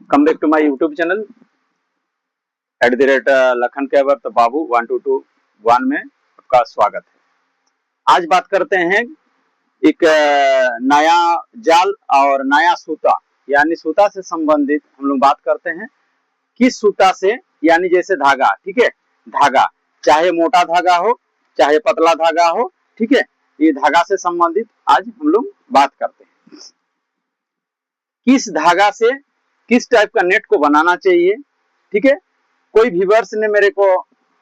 Come back to my YouTube channel @Lakhan Kaivart Babu 1221 में आपका स्वागत है। आज बात करते हैं एक नया जाल और नया सूता, यानी सूता से संबंधित हम लोग बात करते हैं। किस सूता से, यानी जैसे धागा, ठीक है, धागा चाहे मोटा धागा हो चाहे पतला धागा हो, ठीक है, ये धागा से संबंधित आज हम लोग बात करते हैं। किस धागा से किस टाइप का नेट को बनाना चाहिए, ठीक है। कोई व्यूअर्स ने मेरे को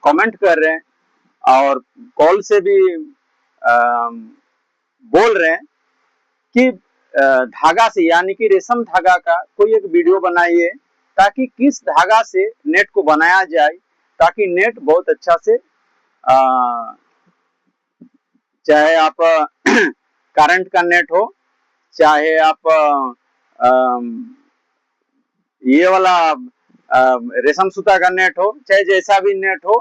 कमेंट कर रहे हैं और कॉल से भी बोल रहे हैं कि धागा से, यानी कि रेशम धागा का कोई एक वीडियो बनाइए ताकि किस धागा से नेट को बनाया जाए, ताकि नेट बहुत अच्छा से चाहे आप करंट का नेट हो, चाहे आप ये वाला रेशम सूता का नेट हो, चाहे जैसा भी नेट हो,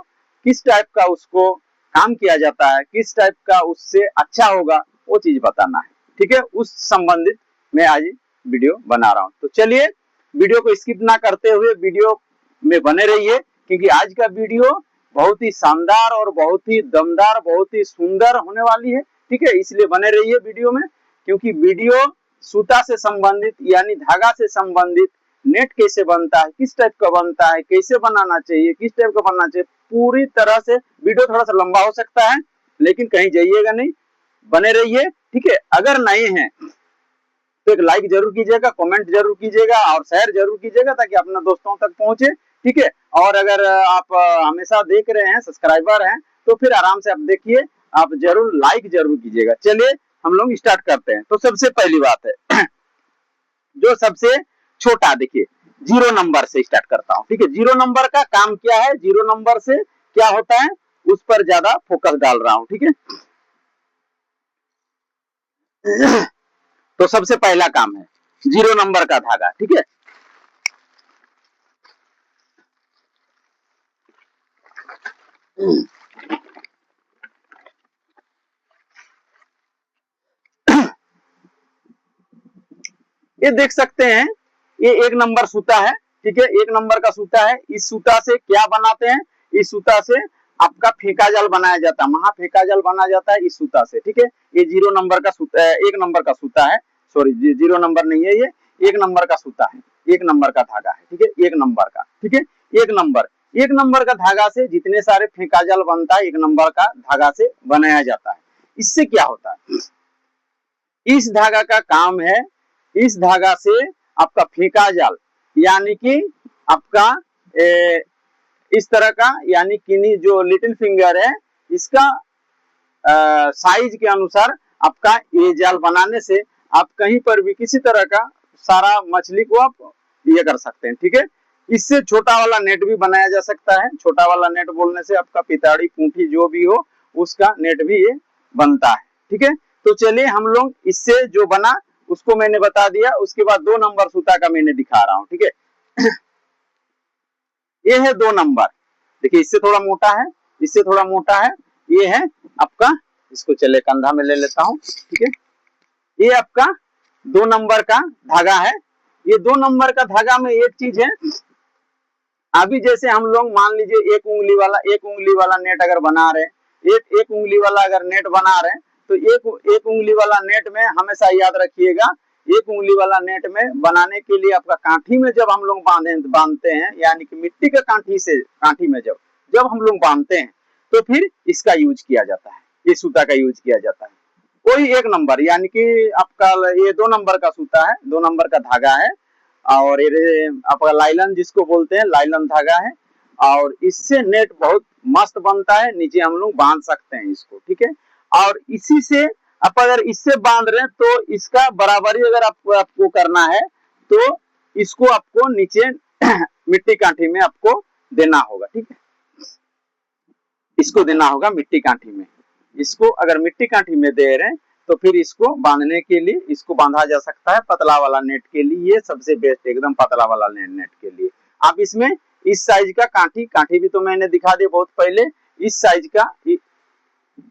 किस टाइप का उसको काम किया जाता है, किस टाइप का उससे अच्छा होगा, वो चीज बताना है, ठीक है। उस संबंधित मैं आज वीडियो बना रहा हूं। तो चलिए वीडियो को स्किप ना करते हुए वीडियो में बने रहिए, क्योंकि आज का वीडियो बहुत ही शानदार और बहुत ही दमदार, बहुत ही सुंदर होने वाली है, ठीक है। इसलिए बने रहिए वीडियो में, क्योंकि वीडियो सूता से संबंधित यानी धागा से संबंधित, नेट कैसे बनता है, किस टाइप का बनता है, कैसे बनाना चाहिए, किस टाइप का बनना चाहिए, पूरी तरह से वीडियो थोड़ा सा लंबा हो सकता है, लेकिन कहीं जाइएगा नहीं, बने रहिए, ठीक है। अगर नहीं है तो एक लाइक जरूर कीजिएगा, कमेंट जरूर कीजिएगा और शेयर जरूर कीजिएगा ताकि अपने दोस्तों तक पहुंचे, ठीक है। और अगर आप हमेशा देख रहे हैं, सब्सक्राइबर हैं, तो फिर आराम से आप देखिए, आप जरूर लाइक जरूर कीजिएगा। चलिए हम लोग स्टार्ट करते हैं। तो सबसे पहली बात है जो सबसे छोटा, देखिए 0 नंबर से स्टार्ट करता हूं, ठीक है। 0 नंबर का काम क्या है, 0 नंबर से क्या होता है, उस पर ज्यादा फोकस डाल रहा हूं, ठीक है। तो सबसे पहला काम है 0 नंबर का धागा, ठीक है। ये देख सकते हैं, ये 1 नंबर सूता है, ठीक है, 1 नंबर का सूता है। इस सूता से क्या बनाते हैं, इस सूता से आपका फेंका जाल बनाया जाता है, महा फेंका जाल बना जाता है इस सूता से, ठीक है। ये 0 नंबर का सूता, 1 नंबर का सूता है, सॉरी 0 नंबर नहीं है, ये 1 नंबर का सूता है, 1 नंबर का धागा है, ठीक है, 1 नंबर का, ठीक है। 1 नंबर का धागा से जितने सारे फेंका जाल बनता है 1 नंबर का धागा से बनाया जाता है। इससे क्या होता है, इस धागा का काम है, इस धागा से आपका फेंका जाल, यानी कि आपका इस तरह का, यानी कि जो लिटिल फिंगर है, इसका साइज के अनुसार आपका ये जाल बनाने से आप कहीं पर भी किसी तरह का सारा मछली को आप ये कर सकते हैं, ठीक है। इससे छोटा वाला नेट भी बनाया जा सकता है। छोटा वाला नेट बोलने से आपका पिताड़ी, पूंठी जो भी हो, उसका नेट भी ये बनता है, ठीक है। तो चलिए हम लोग इससे जो बना उसको मैंने बता दिया, उसके बाद 2 नंबर सूता का मैंने दिखा रहा हूं, ठीक है। ये है 2 नंबर, देखिए इससे थोड़ा मोटा है, इससे थोड़ा मोटा है, ये है आपका, इसको चले कंधा में ले लेता हूं, ठीक है। ये आपका 2 नंबर का धागा है। ये 2 नंबर का धागा में एक चीज है, अभी जैसे हम लोग मान लीजिए 1 उंगली वाला नेट अगर बना रहे, एक उंगली वाला अगर नेट बना रहे, तो एक उंगली वाला नेट में हमेशा याद रखिएगा, 1 उंगली वाला नेट में बनाने के लिए आपका काठी में जब हम लोग बांधते हैं, यानी कि मिट्टी के काठी में जब हम लोग बांधते हैं, तो फिर इसका यूज किया जाता है, इस सूता का यूज किया जाता है। कोई 1 नंबर, यानी कि आपका ये 2 नंबर का सूता है, 2 नंबर का धागा है, और ये आपका लाइलन जिसको बोलते हैं, लाइलन धागा है, और इससे नेट बहुत मस्त बनता है, नीचे हम लोग बांध सकते हैं इसको, ठीक है। और इसी से आप अगर इससे बांध रहे हैं तो इसका बराबरी अगर आपको करना है, तो इसको आपको नीचे मिट्टी काठी में आपको देना होगा, ठीक है। इसको देना होगा मिट्टी काठी में, इसको अगर मिट्टी काठी में दे रहे हैं तो फिर इसको बांधने के लिए इसको बांधा जा सकता है पतला वाला नेट के लिए, ये सबसे बेस्ट, एकदम पतला वाला नेट के लिए। आप इसमें इस साइज का काठी भी तो मैंने दिखा दिया बहुत पहले, इस साइज का,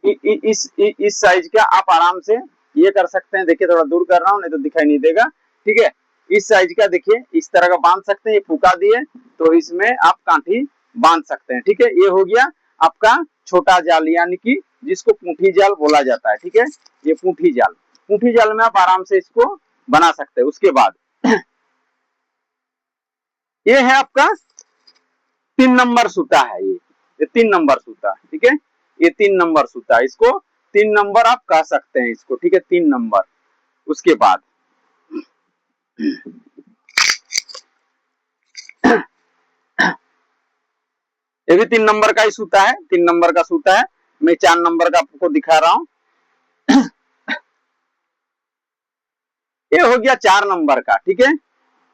इस साइज का आप आराम से ये कर सकते हैं। देखिए थोड़ा दूर कर रहा हूं, नहीं तो दिखाई नहीं देगा, ठीक है। इस साइज का देखिए, इस तरह का बांध सकते हैं, ये फूका दिए तो इसमें आप कांठी बांध सकते हैं। ठीक है, ये हो गया आपका छोटा जाल, यानी कि जिसको पूंठी जाल बोला जाता है। ठीक है, ये पूंठी जाल, पूंठी जाल में आप आराम से इसको बना सकते हैं। उसके बाद ये है आपका 3 नंबर सूता है, ये 3 नंबर सूता। ठीक है, ये 3 नंबर सूता, इसको 3 नंबर आप कह सकते हैं इसको। ठीक है, 3 नंबर। उसके बाद ये भी 3 नंबर का ही सूता है, 3 नंबर का सूता है। मैं 4 नंबर का आपको दिखा रहा हूं। ये हो गया 4 नंबर का। ठीक है,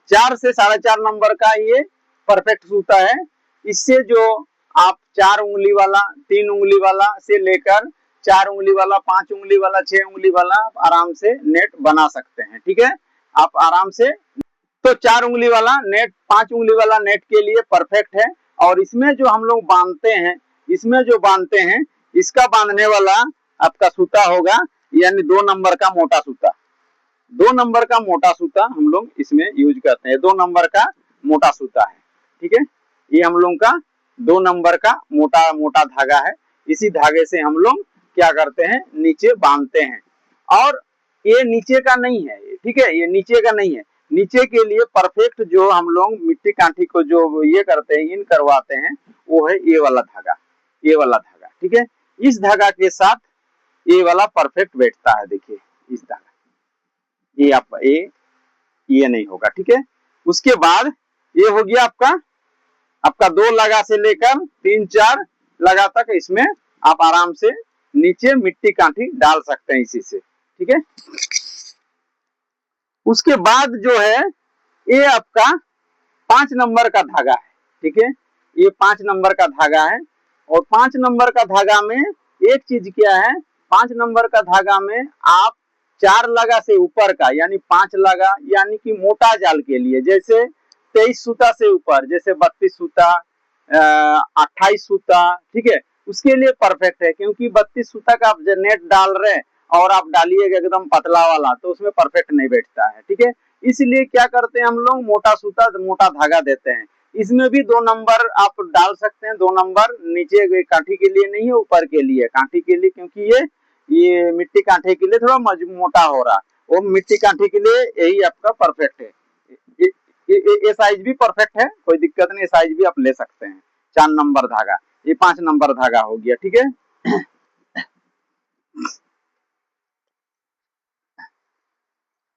4 से 4.5 नंबर का ये परफेक्ट सूता है। इससे जो आप 4 उंगली वाला, 3 उंगली वाला से लेकर 4 उंगली वाला, 5 उंगली वाला, 6 उंगली वाला आप आराम से नेट बना सकते हैं। ठीक है, आप आराम से, तो 4 उंगली वाला नेट, 5 उंगली वाला नेट के लिए परफेक्ट है। और इसमें जो हम लोग बांधते हैं, इसमें जो बांधते हैं, इसका बांधने वाला आपका सूता होगा, यानी 2 नंबर का मोटा सूता। 2 नंबर का मोटा सूता हम लोग इसमें यूज करते हैं। 2 नंबर का मोटा सूता है। ठीक है, ये हम लोग का 2 नंबर का मोटा मोटा धागा है। इसी धागे से हम लोग क्या करते हैं, नीचे बांधते हैं। और ये नीचे का नहीं है, ठीक है, ये नीचे का नहीं है। नीचे के लिए परफेक्ट जो हम लोग मिट्टी कांठी को जो ये करते हैं, इन करवाते हैं, वो है ये वाला धागा, ये वाला धागा। ठीक है, इस धागा के साथ ये वाला परफेक्ट बैठता है। देखिए इस धागा, ये आप ये नहीं होगा। ठीक है, उसके बाद ये हो गया आपका 2 लगा से लेकर 3-4 लगा तक इसमें आप आराम से नीचे मिट्टी कांठी डाल सकते हैं इसी से। ठीक है, उसके बाद जो है ये आपका 5 नंबर का धागा है। ठीक है, ये 5 नंबर का धागा है। और 5 नंबर का धागा में एक चीज क्या है, 5 नंबर का धागा में आप 4 लगा से ऊपर का, यानी 5 लगा, यानी कि मोटा जाल के लिए, जैसे 23 सूता से ऊपर, जैसे 32 सूता, 28 सूता, ठीक है, उसके लिए परफेक्ट है। क्योंकि 32 सूता का आप नेट डाल रहे हैं और आप डालिएगा एकदम पतला वाला, तो उसमें परफेक्ट नहीं बैठता है। ठीक है, इसलिए क्या करते हैं हम लोग, मोटा सूता, मोटा धागा देते हैं। इसमें भी 2 नंबर आप डाल सकते हैं। 2 नंबर नीचे कांठी के लिए नहीं है, ऊपर के लिए, कांठी के लिए, क्योंकि ये मिट्टी कांठे के लिए थोड़ा मोटा हो रहा, वो मिट्टी कांठे के लिए यही आपका परफेक्ट है। ये साइज भी परफेक्ट है, कोई दिक्कत नहीं, साइज भी आप ले सकते हैं। 4 नंबर धागा, ये 5 नंबर धागा हो गया। ठीक है,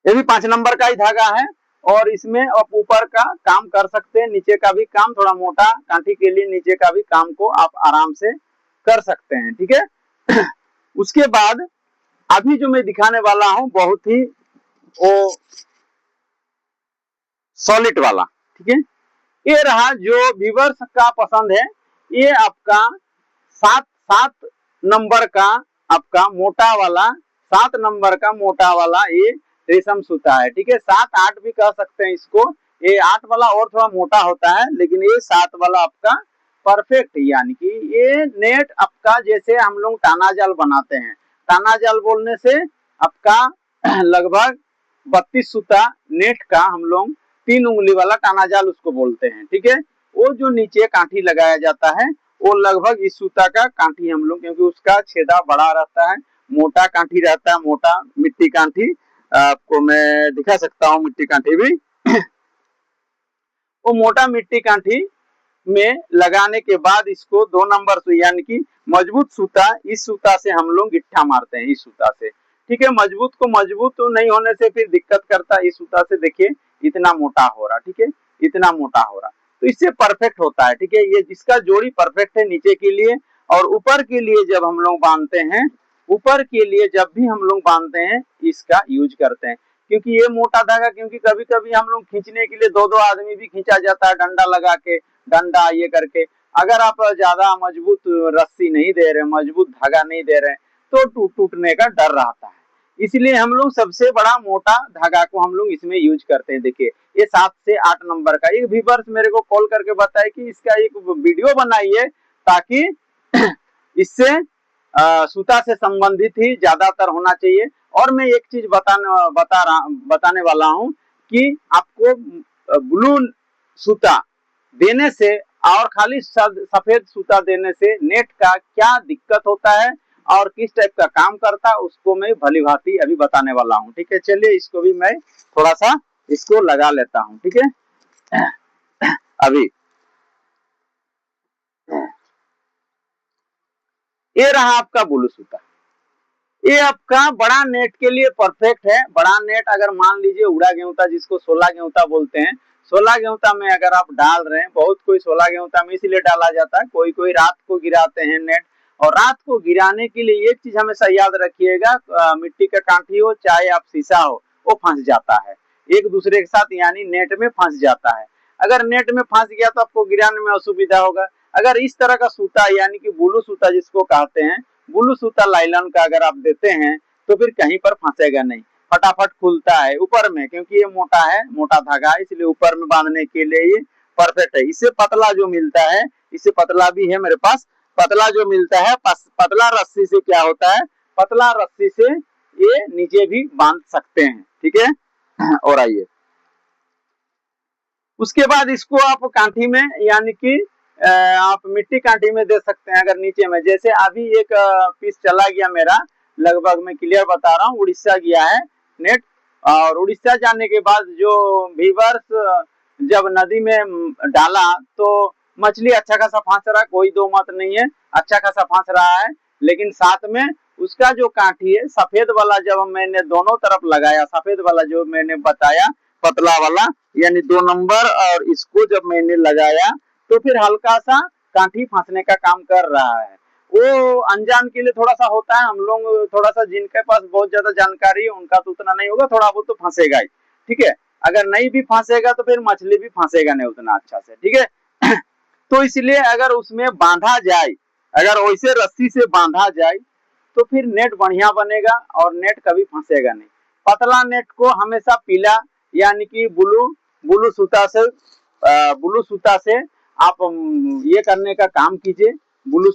ये भी 5 नंबर का ही धागा है। और इसमें आप ऊपर का काम कर सकते हैं, नीचे का भी काम, थोड़ा मोटा कांठी के लिए नीचे का भी काम को आप आराम से कर सकते हैं। ठीक है, उसके बाद अभी जो मैं दिखाने वाला हूं, बहुत ही वो सॉलिड वाला। ठीक है, ये रहा जो व्यूअर्स का पसंद है, ये आपका 7 नंबर का आपका मोटा वाला, 7 नंबर का मोटा वाला ये रेशम सूता है। ठीक है, 7-8 भी कह सकते हैं इसको। ये 8 वाला और थोड़ा मोटा होता है, लेकिन ये 7 वाला आपका परफेक्ट, यानी कि ये नेट आपका, जैसे हम लोग टाना जाल बनाते हैं, टाना जाल बोलने से आपका लगभग 32 सूता नेट का हम लोग 3 उंगली वाला टाना जाल उसको बोलते हैं। ठीक है, वो जो नीचे कांठी लगाया जाता है, वो लगभग इस सूता का कांठी हम लोग, क्योंकि उसका छेदा बड़ा रहता है, मोटा कांठी रहता है, मोटा मिट्टी कांठी। आपको मैं दिखा सकता हूँ मिट्टी कांठी भी। वो मोटा मिट्टी कांठी में लगाने के बाद इसको 2 नंबर से, यानी कि मजबूत सूता, इस सूता से हम लोग गिट्ठा मारते हैं, इस सूता से। ठीक है, मजबूत को मजबूत तो नहीं होने से फिर दिक्कत करता है। इस सूता से देखिए इतना मोटा हो रहा। ठीक है, इतना मोटा हो रहा, तो इससे परफेक्ट होता है। ठीक है, ये जिसका जोड़ी परफेक्ट है नीचे के लिए। और ऊपर के लिए जब हम लोग बांधते हैं, ऊपर के लिए जब भी हम लोग बांधते हैं, इसका यूज करते हैं। क्योंकि ये मोटा धागा, क्योंकि कभी कभी हम लोग खींचने के लिए 2-2 आदमी भी खींचा जाता है, डंडा लगा के, डंडा ये करके। अगर आप ज्यादा मजबूत रस्सी नहीं दे रहे, मजबूत धागा नहीं दे रहे, तो टूटने का डर रहता है। इसलिए हम लोग सबसे बड़ा मोटा धागा को हम लोग इसमें यूज करते हैं। देखिए ये 7 से 8 नंबर का। एक व्यूअर्स मेरे को कॉल करके बताए कि इसका एक वीडियो बनाइए, ताकि इससे सूता से संबंधित ही ज्यादातर होना चाहिए। और मैं एक चीज बताने वाला हूँ कि आपको ब्लू सूता देने से और खाली सफेद सूता देने से नेट का क्या दिक्कत होता है और किस टाइप का काम करता है उसको मैं भली भांति अभी बताने वाला हूँ। ठीक है, चलिए इसको भी मैं थोड़ा सा इसको लगा लेता हूँ। ठीक है, अभी ये रहा आपका ब्लू सूता। ये आपका बड़ा नेट के लिए परफेक्ट है। बड़ा नेट अगर मान लीजिए उड़ा गेहूं जिसको 16 गेहूं बोलते हैं, 16 गेहूं में अगर आप डाल रहे हैं, बहुत कोई 16 गेहूं में इसलिए डाला जाता है, कोई कोई रात को गिराते हैं नेट। और रात को गिराने के लिए एक चीज हमेशा याद रखिएगा, मिट्टी का कांटी हो चाहे आप शीशा हो, वो फंस जाता है एक दूसरे के साथ, यानी नेट में फंस जाता है। अगर नेट में फंस गया तो आपको गिराने में असुविधा होगा। अगर इस तरह का सूता यानी कि ब्लू सूता जिसको कहते हैं, ब्लू सूता लाइलन का अगर आप देते हैं तो फिर कहीं पर फंसेगा नहीं, फटाफट खुलता है ऊपर में, क्योंकि ये मोटा है, मोटा धागा है, इसलिए ऊपर में बांधने के लिए ये परफेक्ट है। इससे पतला जो मिलता है, इससे पतला भी है मेरे पास, पतला जो मिलता है, पतला रस्सी से क्या होता है, पतला रस्सी से ये नीचे भी बांध सकते हैं। ठीक है, और आइए उसके बाद इसको आप कांठी में यानी कि आप मिट्टी कांठी में दे सकते हैं। अगर नीचे में जैसे अभी एक पीस चला गया मेरा, लगभग मैं क्लियर बता रहा हूँ, उड़ीसा गया है नेट, और उड़ीसा जाने के बाद जो व्यूअर्स जब नदी में डाला तो मछली अच्छा खासा फंस रहा, कोई दो मत नहीं है, अच्छा खासा फंस रहा है। लेकिन साथ में उसका जो कांठी है सफेद वाला, जब मैंने दोनों तरफ लगाया, सफेद वाला जो मैंने बताया पतला वाला यानी 2 नंबर, और इसको जब मैंने लगाया तो फिर हल्का सा कांठी फंसने का काम कर रहा है। वो अनजान के लिए थोड़ा सा होता है, हम लोग थोड़ा सा जिनके पास बहुत ज्यादा जानकारी है उनका तो उतना नहीं होगा, थोड़ा बहुत तो फंसेगा ही। ठीक है, अगर नहीं भी फंसेगा तो फिर मछली भी फंसेगा नहीं उतना अच्छा से। ठीक है, तो इसलिए अगर उसमें बांधा जाए, अगर वैसे रस्सी से बांधा जाए तो फिर नेट बढ़िया बनेगा और नेट कभी फंसेगा नहीं। पतला नेट को हमेशा पीला यानी कि ब्लू सूता से आप ये करने का काम कीजिए। ब्लू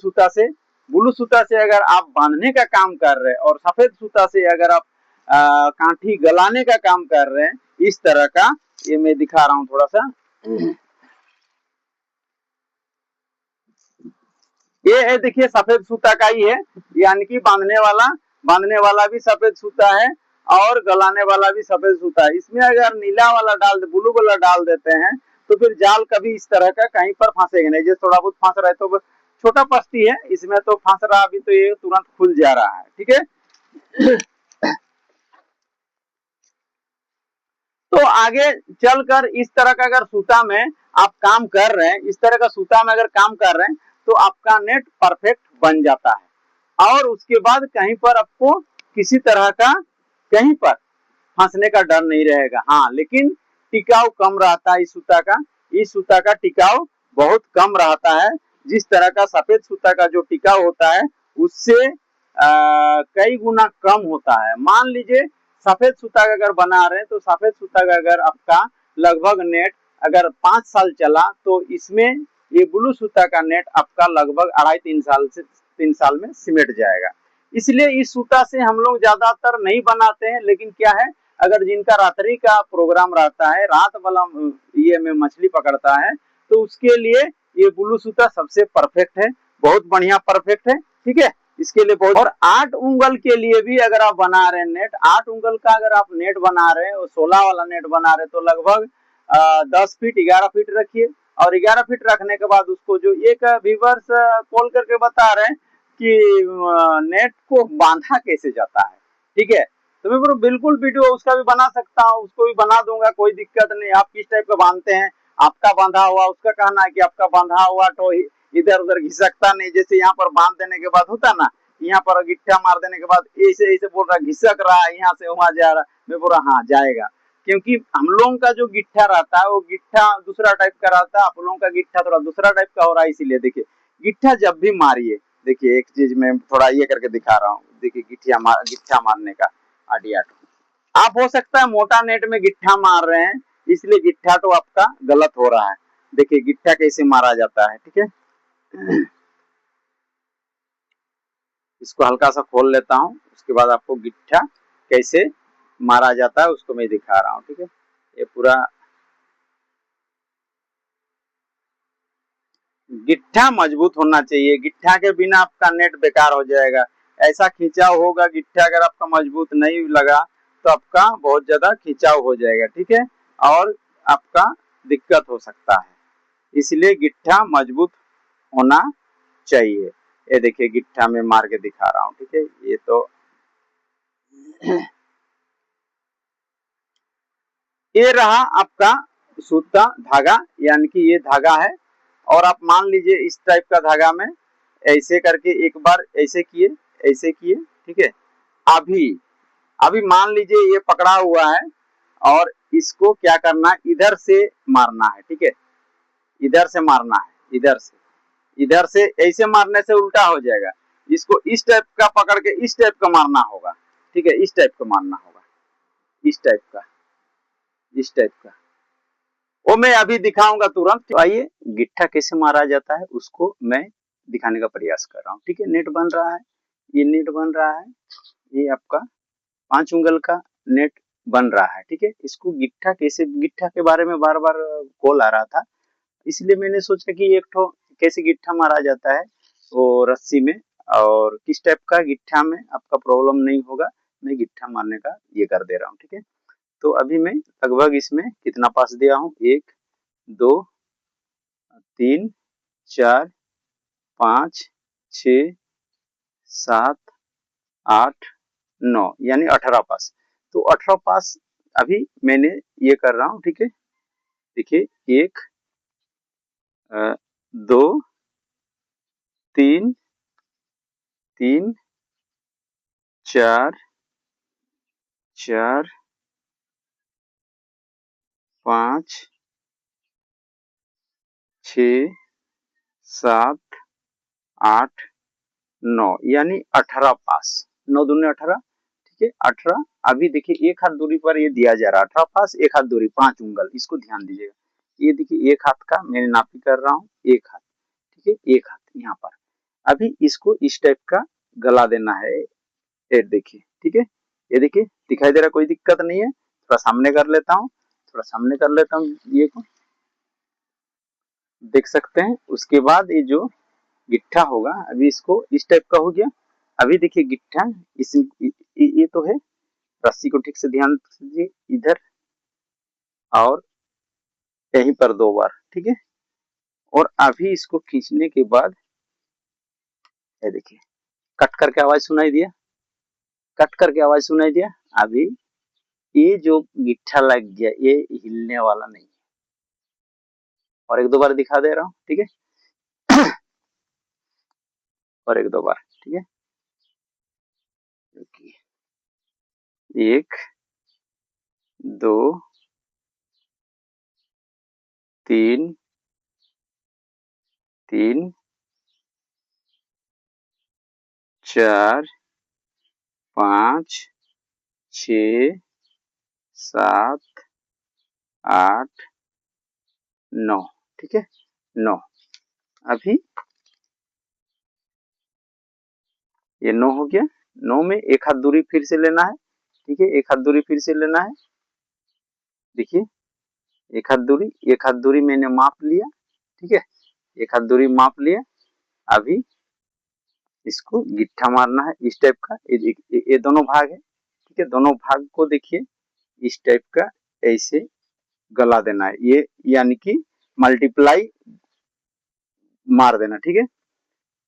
सूता से अगर आप बांधने का काम कर रहे हैं और सफेद सूता से अगर आप कांठी गलाने का काम कर रहे हैं, इस तरह का, ये मैं दिखा रहा हूं थोड़ा सा, ये देखिए सफेद सूता का ही है, यानी कि बांधने वाला भी सफेद सूता है और गलाने वाला भी सफेद सूता है। इसमें अगर नीला वाला ब्लू वाला डाल देते हैं तो फिर जाल कभी इस तरह का कहीं पर फंसेगा नहीं। जैसे थोड़ा बहुत फंस रहा है तो छोटा पस्ती है, इसमें तो फंस रहा अभी तो ये तुरंत खुल जा रहा है। ठीक है, तो आगे चलकर इस तरह का अगर सूता में आप काम कर रहे हैं, इस तरह का सूता में अगर काम कर रहे हैं तो आपका नेट परफेक्ट बन जाता है और उसके बाद कहीं पर आपको किसी तरह का कहीं पर फंसने का डर नहीं रहेगा। हाँ, लेकिन टिकाऊ कम रहता है इस सूता का टिकाऊ बहुत कम रहता है। जिस तरह का सफेद सूता का जो टिकाऊ होता है उससे कई गुना कम होता है। मान लीजिए सफेद सूता का अगर बना रहे हैं तो सफेद सूता का अगर आपका लगभग नेट अगर 5 साल चला तो इसमें ये ब्लू सूता का नेट आपका लगभग 2.5-3 साल में सिमट जाएगा। इसलिए इस सूता से हम लोग ज्यादातर नहीं बनाते हैं, लेकिन क्या है, अगर जिनका रात्रि का प्रोग्राम रहता है, रात वाला ये में मछली पकड़ता है, तो उसके लिए ये ब्लू सूता सबसे परफेक्ट है, बहुत बढ़िया परफेक्ट है। ठीक है, इसके लिए बहुत। और 8 उंगल के लिए भी अगर आप बना रहे हैं नेट, 8 उंगल का अगर आप नेट बना रहे हैं और 16 वाला नेट बना रहे हैं तो लगभग 10 फीट 11 फीट रखिए, और 11 फीट रखने के बाद उसको जो एक व्यूअर्स कॉल करके बता रहे हैं कि नेट को बांधा कैसे जाता है। ठीक है, तो मैं बिल्कुल वीडियो उसका भी बना सकता हूँ, उसको भी बना दूंगा, कोई दिक्कत नहीं। आप किस टाइप का बांधते हैं, आपका बांधा हुआ, उसका कहना है कि आपका बांधा हुआ तो इधर उधर घिसकता नहीं, जैसे यहाँ पर बांध देने के बाद होता ना, यहाँ पर गिट्ठा मार देने के बाद ऐसे ऐसे बोल रहा घिसक रहा है, यहाँ से वहां जा रहा, मैं बोल रहा हाँ जाएगा, क्योंकि हम लोगों का जो गिट्ठा रहता है वो गिट्ठा दूसरा टाइप का रहता है, आप लोगों का गिट्ठा थोड़ा दूसरा टाइप का हो रहा है। इसीलिए देखिए गिट्ठा जब भी मारिए, देखिए एक चीज मैं थोड़ा ये करके दिखा रहा हूँ, देखिए गिट्ठा मारने का आइडिया। आप हो सकता है मोटा नेट में गिट्ठा मार रहे हैं, इसलिए गिट्ठा तो आपका गलत हो रहा है। देखिए गिट्ठा कैसे मारा जाता है। ठीक है, इसको हल्का सा खोल लेता हूँ, उसके बाद आपको गिट्ठा कैसे मारा जाता है उसको मैं दिखा रहा हूँ। ठीक है, ये पूरा गिट्ठा मजबूत होना चाहिए, गिट्ठा के बिना आपका नेट बेकार हो जाएगा। ऐसा खिंचाव होगा गिट्ठा अगर आपका मजबूत नहीं लगा तो आपका बहुत ज्यादा खिंचाव हो जाएगा, ठीक है, और आपका दिक्कत हो सकता है। इसलिए गिट्ठा मजबूत होना चाहिए। ये देखिए गिट्ठा में मार के दिखा रहा हूँ, ठीक है, ये तो ये रहा आपका सूता धागा, यानी कि ये धागा है। और आप मान लीजिए इस टाइप का धागा में ऐसे करके एक बार ऐसे किए, ऐसे किए, ठीक है। अभी अभी मान लीजिए ये पकड़ा हुआ है और इसको क्या करना है, इधर से मारना है, ठीक है, इधर से मारना है, इधर से ऐसे मारने से उल्टा हो जाएगा। इसको इस टाइप का पकड़ के इस टाइप का मारना होगा, ठीक है, इस टाइप का मारना होगा, इस टाइप का, इस टाइप का। वो मैं अभी दिखाऊंगा तुरंत। तो आइए गिट्ठा कैसे मारा जाता है उसको मैं दिखाने का प्रयास कर रहा हूँ, ठीक है। नेट बन रहा है, ये नेट बन रहा है, ये आपका 5 उंगल का नेट बन रहा है, ठीक है। इसको गिट्ठा कैसे, गिट्ठा के बारे में बार बार कॉल आ रहा था, इसलिए मैंने सोचा कि एक ठो कैसे गिट्ठा मारा जाता है वो रस्सी में, और किस टाइप का गिट्ठा में आपका प्रॉब्लम नहीं होगा, मैं गिट्ठा मारने का ये कर दे रहा हूँ, ठीक है। तो अभी मैं लगभग इसमें कितना पास दिया हूँ, 1 2 3 4 5 6 7 8 9 यानी 18 पास। तो 18 पास अभी मैंने ये कर रहा हूँ, ठीक है। देखिए 1 2 3 3 4 4 5 6 7 8 9 यानी 18 पास, 9 दूनी 18, ठीक है, 18। अभी देखिए एक हाथ दूरी पर ये दिया जा रहा है 18 पास, एक हाथ दूरी 5 उंगल, इसको ध्यान दीजिएगा। ये देखिए एक हाथ का मैंने नापी कर रहा हूँ, एक हाथ, ठीक है, एक हाथ यहाँ पर। अभी इसको इस टाइप का गला देना है, ये देखिए, ठीक है, ये देखिए दिखाई दे रहा, कोई दिक्कत नहीं है। थोड़ा सामने कर लेता हूँ, थोड़ा सामने कर लेता हूँ, ये को देख सकते हैं। उसके बाद ये जो गिट्ठा होगा, अभी इसको इस टाइप का हो गया। अभी देखिए गिट्ठा इस ये तो है, रस्सी को ठीक से ध्यान दीजिए, इधर और यहीं पर 2 बार, ठीक है। और अभी इसको खींचने के बाद ये देखिए कट करके आवाज सुनाई दिया, कट करके आवाज सुनाई दिया। अभी ये जो गिट्ठा लग गया ये हिलने वाला नहीं है। और 1 2 बार दिखा दे रहा हूँ, ठीक है, और 1 2 बार, ठीक है। 1 2 3 3 4 5 6 7 8 9, ठीक है, 9। अभी ये 9 हो गया। 9 में एक हाथ दूरी फिर से लेना है, ठीक है, एक हाथ दूरी फिर से लेना है। देखिए एक हाथ दूरी मैंने माप लिया, ठीक है, एक हाथ दूरी माप लिया। अभी इसको गिट्ठा मारना है इस टाइप का, ये दोनों भाग है, ठीक है, दोनों भाग को देखिए इस टाइप का ऐसे गला देना है, ये यानी कि मल्टीप्लाई मार देना, ठीक है।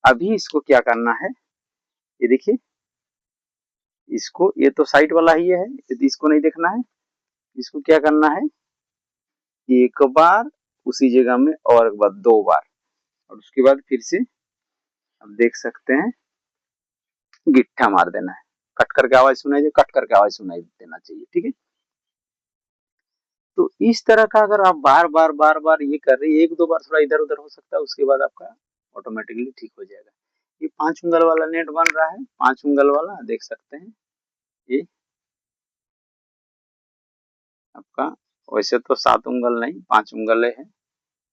अभी इसको क्या करना है, ये देखिए इसको, ये तो साइड वाला ही है, इसको नहीं देखना है। इसको क्या करना है, एक बार उसी जगह में और एक बार 2 बार, और उसके बाद फिर से अब देख सकते हैं गिट्ठा मार देना है। कट करके आवाज सुनाई दे, कट करके आवाज सुनाई देना चाहिए, ठीक है। तो इस तरह का अगर आप बार बार ये कर रहे हैं, 1 2 बार थोड़ा इधर उधर हो सकता है, उसके बाद आपका ऑटोमेटिकली ठीक हो जाएगा। ये 5 उंगल वाला नेट बन रहा है, 5 उंगल वाला देख सकते हैं। ये आपका वैसे तो 7 उंगल नहीं 5 उंगल है,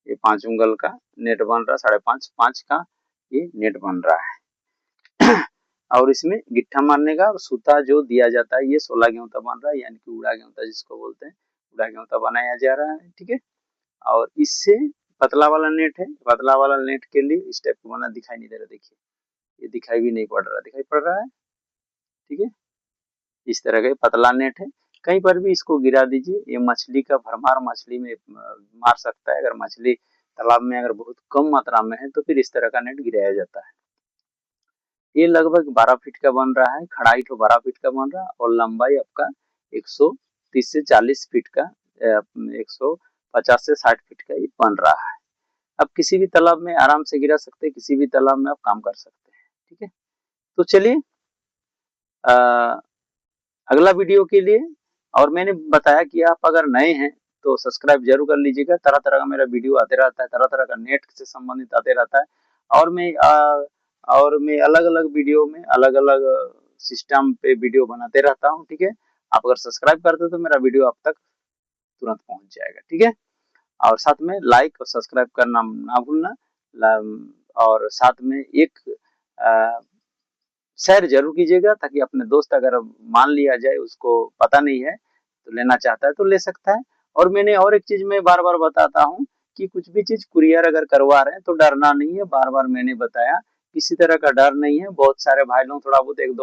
ये 5 उंगल का नेट बन रहा है, 5.5 5 का ये नेट बन रहा है। और इसमें गिट्ठा मारने का सूता जो दिया जाता है ये 16 गेंता बन रहा है, यानी कि उड़ा गेंता जिसको बोलते हैं, उड़ा के मतलब बनाया जा रहा है, ठीक है। और इससे पतला वाला नेट है, पतला वाला नेट के लिए इस टाइप का बना, दिखाई नहीं दे रहा, देखिए ये दिखाई भी नहीं पड़ रहा, दिखाई पड़ रहा है, ठीक है। इस तरह का पतला नेट है, कहीं पर भी इसको गिरा दीजिए, ये मछली का भरमार मछली में मार सकता है। अगर मछली तालाब में अगर बहुत कम मात्रा में है तो फिर इस तरह का नेट गिराया जाता है। ये लगभग 12 फीट का बन रहा है, खड़ाई तो 12 फीट का बन रहा है और लंबाई आपका 130 से 40 फीट का, 150 से 60 फीट का ये बन रहा है। अब किसी भी तालाब में आराम से गिरा सकते हैं, किसी भी तालाब में आप काम कर सकते हैं, ठीक है। तो चलिए अगला वीडियो के लिए, और मैंने बताया कि आप अगर नए हैं तो सब्सक्राइब जरूर कर लीजिएगा। तरह तरह का मेरा वीडियो आते रहता है, तरह तरह का नेट से संबंधित आते रहता है, और मैं अलग अलग वीडियो में अलग अलग सिस्टम पे वीडियो बनाते रहता हूँ, ठीक है। आप अगर सब्सक्राइब करते हो तो मेरा वीडियो आप तक तुरंत पहुंच जाएगा, ठीक है। और साथ में लाइक और सब्सक्राइब करना ना भूलना, और साथ में एक शेयर जरूर कीजिएगा, ताकि अपने दोस्त अगर मान लिया जाए उसको पता नहीं है तो लेना चाहता है तो ले सकता है। और मैंने और एक चीज में बार बार बताता हूँ कि कुछ भी चीज कुरियर अगर करवा रहे हैं तो डरना नहीं है, बार बार मैंने बताया, किसी तरह का डर नहीं है। बहुत सारे भाई लोग थोड़ा बहुत एक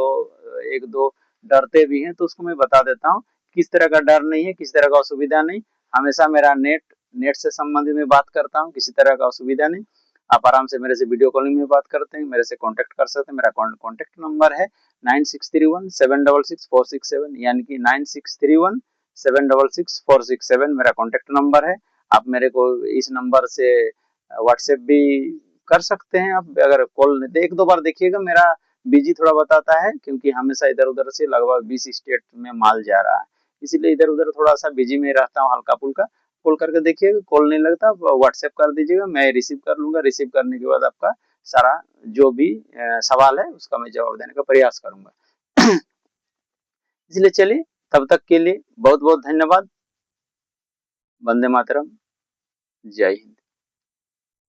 दो डरते भी हैं, तो उसको मैं बता देता हूँ किस तरह का डर नहीं है, किसी तरह का असुविधा नहीं। हमेशा मेरा नेट से संबंधित में बात करता हूँ, किसी तरह का असुविधा नहीं। आप आराम से मेरे से वीडियो कॉलिंग में बात करते हैं, मेरे से कांटेक्ट कर सकते हैं। मेरा कांटेक्ट नंबर है 9631766467, यानी कि 9631766467 मेरा कांटेक्ट नंबर है। आप मेरे को इस नंबर से व्हाट्सएप भी कर सकते हैं। आप अगर कॉल एक दो बार देखिएगा, मेरा बिजी थोड़ा बताता है क्योंकि हमेशा इधर उधर से लगभग 20 स्टेट में माल जा रहा है, इसीलिए इधर उधर थोड़ा सा बिजी में रहता हूँ हल्का फुल्का। कॉल करके देखिएगा, कॉल नहीं लगता व्हाट्सएप कर दीजिएगा, मैं रिसीव कर लूंगा। रिसीव करने के बाद आपका सारा जो भी सवाल है उसका मैं जवाब देने का प्रयास करूंगा। इसलिए चलिए, तब तक के लिए बहुत बहुत धन्यवाद। वंदे मातरम, जय हिंद।